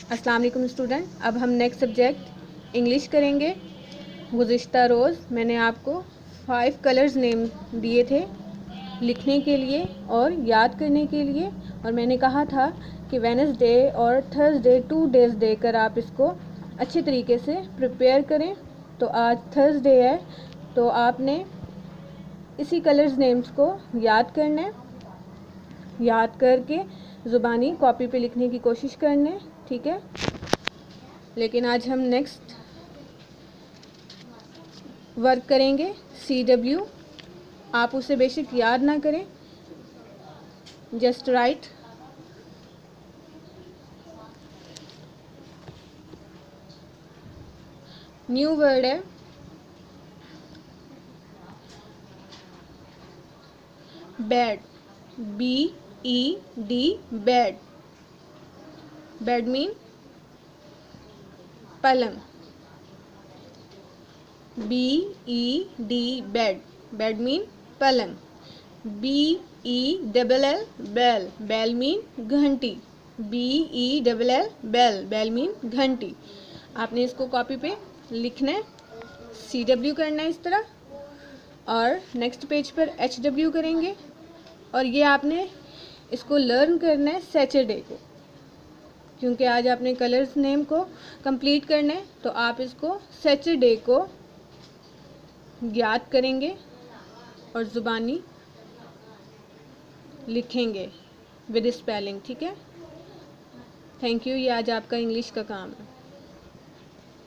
अस्सलाम वालेकुम स्टूडेंट। अब हम नेक्स्ट सब्जेक्ट इंग्लिश करेंगे। गुज़िश्ता रोज़ मैंने आपको 5 कलर्स नेम दिए थे लिखने के लिए और याद करने के लिए, और मैंने कहा था कि वेडनेसडे और थर्सडे 2 डेज़ देकर आप इसको अच्छे तरीके से प्रिपेयर करें। तो आज थर्सडे है, तो आपने इसी कलर्स नेम्स को याद करना है। याद करके ज़ुबानी कॉपी पे लिखने की कोशिश करना है, ठीक है। लेकिन आज हम नेक्स्ट वर्क करेंगे CW। आप उसे बेशक याद ना करें, जस्ट राइट। न्यू वर्ड है bed, BED, bed. Bed mean पलंग, BED, बेड। बेड मीन पलंग। BELL, bell. बेल मीन घंटी। BELL, bell. बेल मीन घंटी। आपने इसको कॉपी पे लिखना है, CW करना है इस तरह, और नेक्स्ट पेज पर HW करेंगे। और ये आपने इसको लर्न करना है सैटरडे को, क्योंकि आज आपने कलर्स नेम को कंप्लीट करना है। तो आप इसको सैटरडे को याद करेंगे और ज़ुबानी लिखेंगे विद स्पेलिंग, ठीक है। Thank you. ये आज आपका इंग्लिश का काम है।